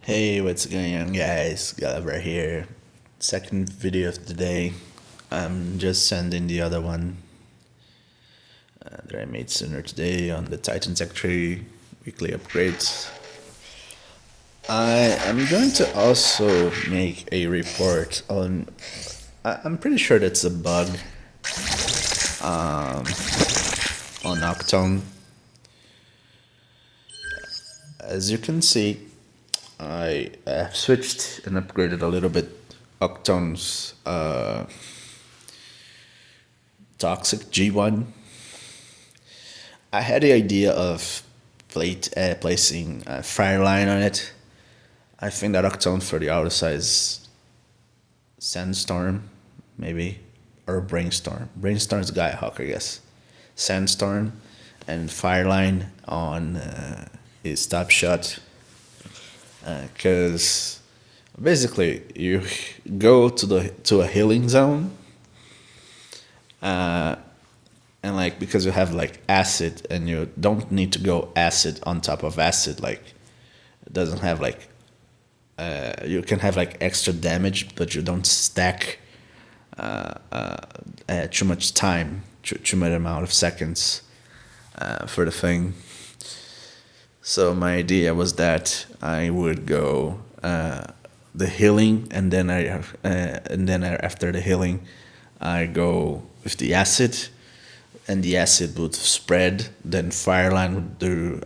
Hey, what's going on, guys? Gulliver here. Second video of the day. I'm just sending the other one that I made sooner today on the Titan Tech Tree weekly upgrades. I am going to also make a report on. I'm pretty sure that's a bug on Octone. As you can see, I have switched and upgraded a little bit Octone's Toxic G1. I had the idea of placing Fireline on it. I think that Octone for the outer size Sandstorm, maybe, or Brainstorm. Brainstorm's Skyhawk, I guess. Sandstorm and Fireline on his top shot. Because basically you go to a healing zone, and like because you have like acid and you don't need to go acid on top of acid, like it doesn't have like you can have like extra damage, but you don't stack too much time, too much amount of seconds for the thing. So my idea was that I would go the healing, and then after the healing, I go with the acid, and the acid would spread. Then Fireline would do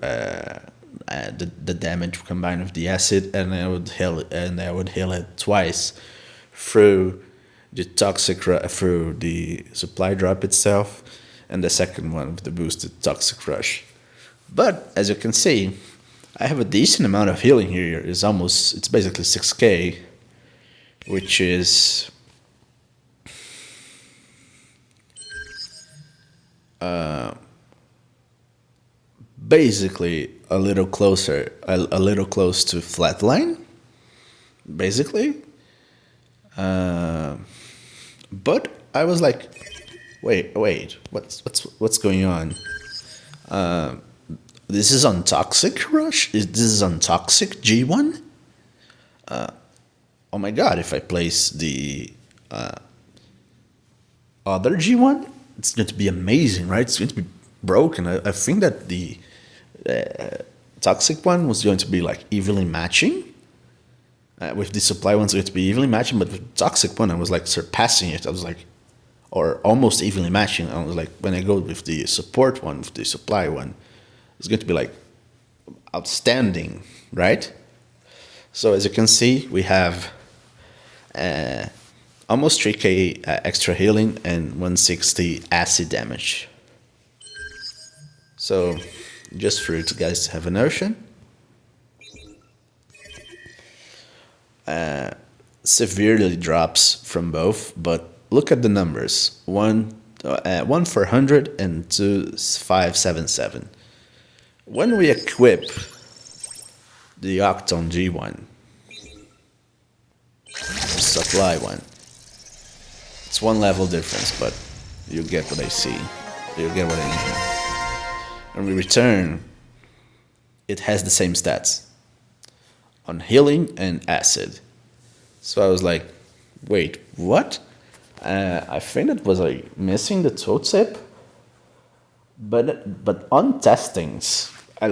the damage combined with the acid, and I would heal it twice through the through the supply drop itself, and the second one with the boosted toxic rush. But as you can see, I have a decent amount of healing here. It's basically 6k, which is basically a little close to flatline, basically. But I was like, wait, what's going on? This is on Toxic Rush? This is on Toxic G1? Oh my god, if I place the other G1, it's going to be amazing, right? It's going to be broken. I think that the Toxic one was going to be like evenly matching. With the supply one's going to be evenly matching, but with the Toxic one, I was like surpassing it. I was like, or almost evenly matching. I was like, when I go with the support one, with the supply one, it's going to be like outstanding, right? So as you can see, we have almost 3k extra healing and 160 acid damage. So just for you guys to have a notion, severely drops from both, but look at the numbers: one for 100 and 577. When we equip the Octone G1, supply one, it's one level difference, but you get what I see. You get what I mean. When we return, it has the same stats on healing and acid. So I was like, wait, what? I think it was like missing the tooltip, but on testings, I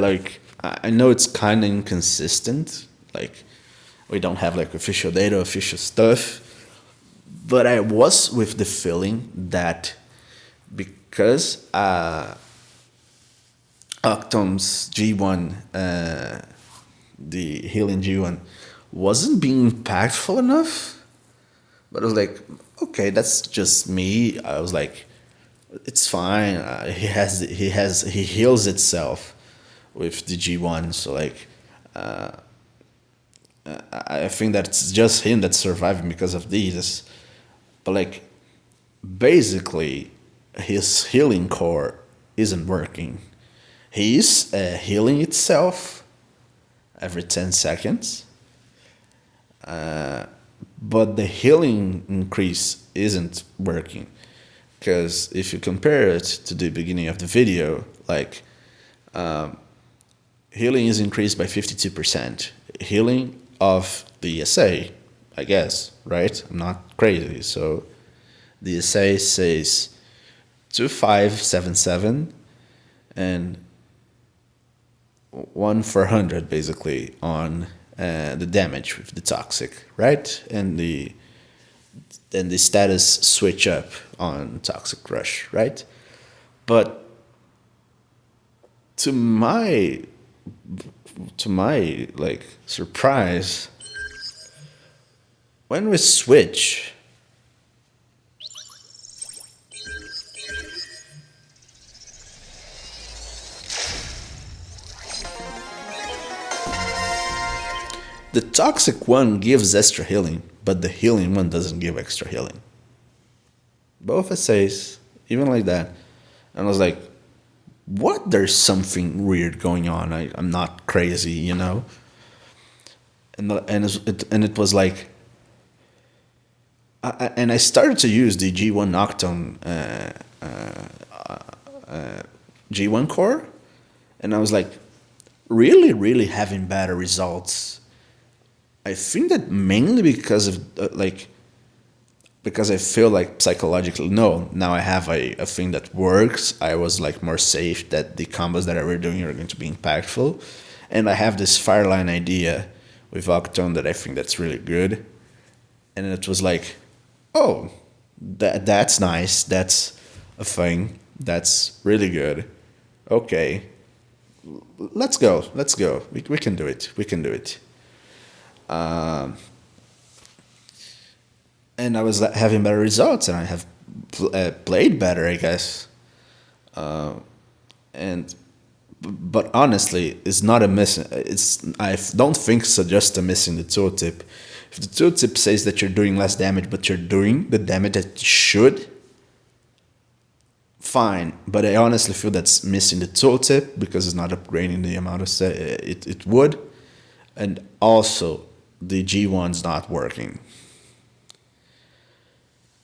know it's kind of inconsistent. Like we don't have like official data, official stuff, but I was with the feeling that because Octone's G1, the healing G1, wasn't being impactful enough. But I was like, okay, that's just me. I was like, it's fine. He heals itself with the G1. So like, I think that it's just him that's surviving because of these. But like, basically, his healing core isn't working. He's healing itself every 10 seconds. But the healing increase isn't working. Because if you compare it to the beginning of the video, healing is increased by 52%. Healing of the essay, I guess, right? I'm not crazy. So the essay says 2577 and 1/400 basically on the damage with the toxic, right? And the status switch up on Toxic Rush, right? But to my like surprise, when we switch, the toxic one gives extra healing, but the healing one doesn't give extra healing. Both essays, even like that. And I was like, what? There's something weird going on. I'm not crazy, you know? And it was like, and I started to use the G1 Octone G1 core, and I was like, really, really having better results. I think that mainly because of because I feel like psychologically, no, now I have a thing that works. I was like more safe that the combos that I were doing are going to be impactful. And I have this Fireline idea with Octone that I think that's really good. And it was like, oh, that's nice. That's a thing. That's really good. Okay. Let's go. Let's go. We can do it. We can do it. And I was having better results, and I have played better, I guess. And but honestly, it's not a missing. I don't think so. Just a missing the tooltip. If the tooltip says that you're doing less damage, but you're doing the damage that you should, fine. But I honestly feel that's missing the tooltip because it's not upgrading the amount of it would, and also the G1's not working.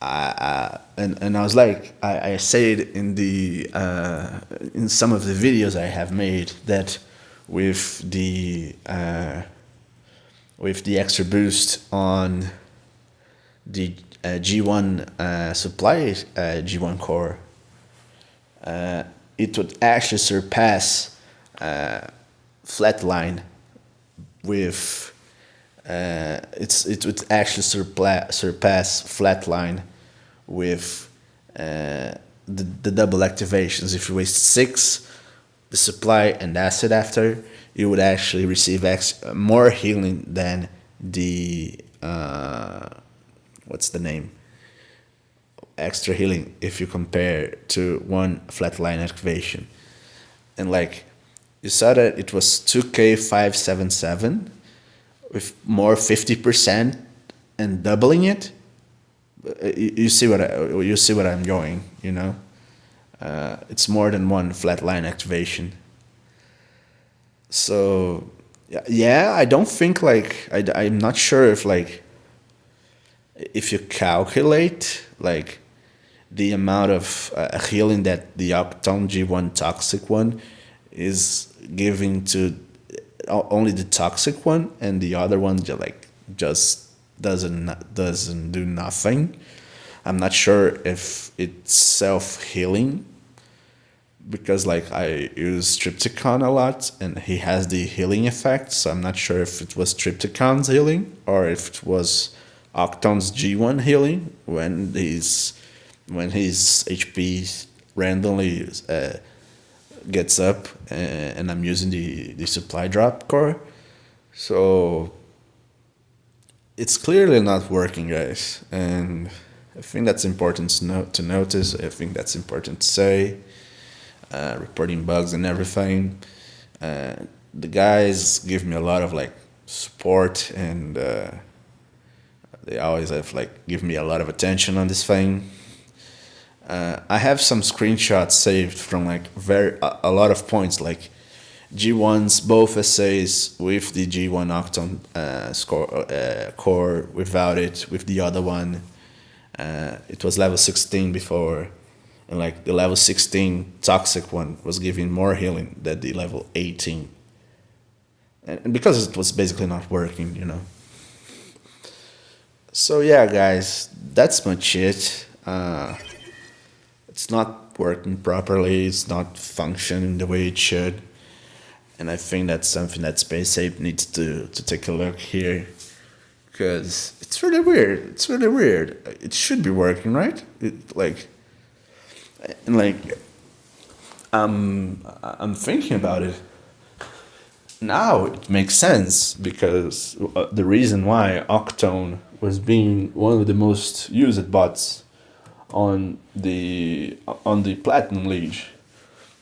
And I was like, I say it in some of the videos I have made that with the extra boost on the G1 supply G1 core, it would actually surpass Flatline with it would actually surpass Flatline with the double activations. If you waste 6, the supply and acid after, you would actually receive more healing than the what's the name? Extra healing if you compare to one Flatline activation. And like you saw that it was 2K577 with more 50% and doubling it. You see what I'm going, you know. It's more than one Flatline activation. So yeah, I don't think like I'm not sure if like if you calculate like the amount of healing that the Octone G1 toxic one is giving to only the toxic one, and the other one just doesn't do nothing. I'm not sure if it's self-healing because like I use Triptychon a lot and he has the healing effect, so I'm not sure if it was Triptychon's healing or if it was Octone's G1 healing when his HP randomly gets up and I'm using the supply drop core. So it's clearly not working, guys, and I think that's important to notice. I think that's important to say. Reporting bugs and everything. The guys give me a lot of like support, and they always have like give me a lot of attention on this thing. I have some screenshots saved from like a lot of points, like G1's both essays with the G1 Octone core, without it, with the other one. It was level 16 before, and like the level 16 toxic one was giving more healing than the level 18 and because it was basically not working, you know. So yeah, guys, that's much it. It's not working properly. It's not functioning the way it should, and I think that's something that Space Ape needs to take a look here, because it's really weird. It's really weird. It should be working, right? And like I'm thinking about it now. It makes sense because the reason why Octone was being one of the most used bots on the Platinum League,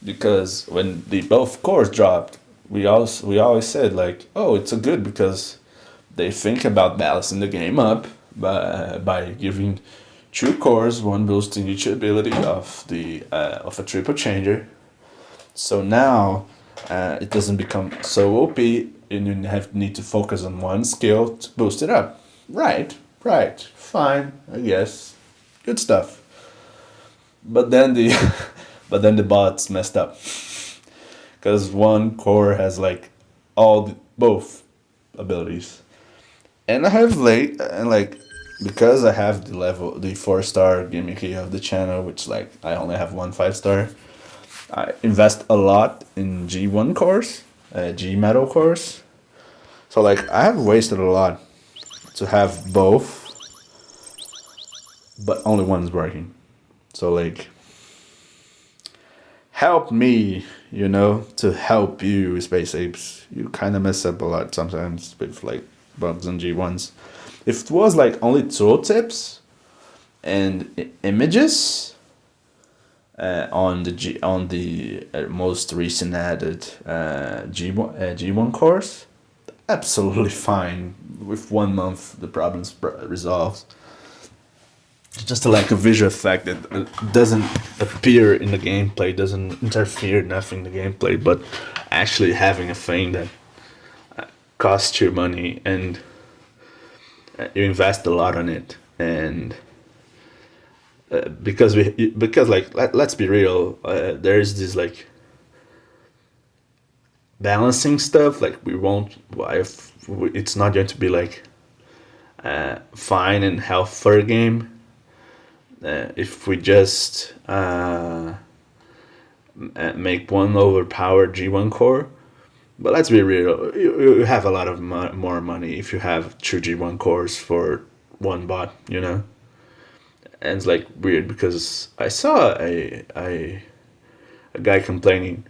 because when the both cores dropped, we always said like, oh, it's a good because they think about balancing the game up by giving two cores, one boosting each ability of a triple changer. So now it doesn't become so OP, and you need to focus on one skill to boost it up. Right, fine, I guess, good stuff. But then the bots messed up, because one core has like both abilities, and I have because I have the 4-star gimmicky of the channel, which like I only have 1 5-star. I invest a lot in G1 cores, G metal cores. So like I have wasted a lot to have both, but only one is working. So like, help me, to help you, Space Apes. You kind of mess up a lot sometimes with like bugs on G1s. If it was like only tooltips and images on the most recent added G1 course, absolutely fine. With 1 month, the problem's resolved. Just like a visual effect that doesn't appear in the gameplay, doesn't interfere nothing in the gameplay, but actually having a thing that costs you money and you invest a lot on it, and because like let's be real, there's this like balancing stuff. Like it's not going to be like fine and health for a game if we just make one overpowered G1 core. But let's be real, you have a lot of more money if you have 2 G1 cores for one bot, And it's like weird because I saw a guy complaining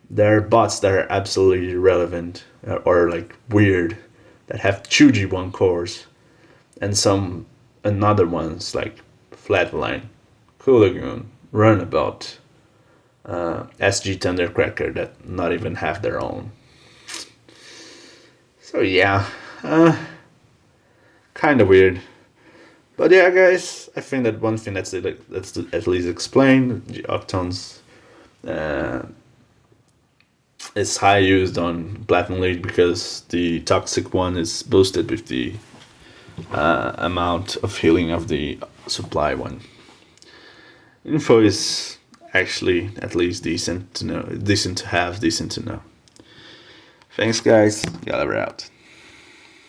there are bots that are absolutely irrelevant or like weird that have 2 G1 cores, and some another ones like Flatline, Cool Lagoon, Runabout, SG Thundercracker that not even have their own. So yeah, kind of weird. But yeah, guys, I think that one thing that's at least explained. The Octones is high used on Platinum League because the toxic one is boosted with the amount of healing of the supply one. Info is actually at least decent to know, decent to have, decent to know. Thanks, guys. Gallagher out.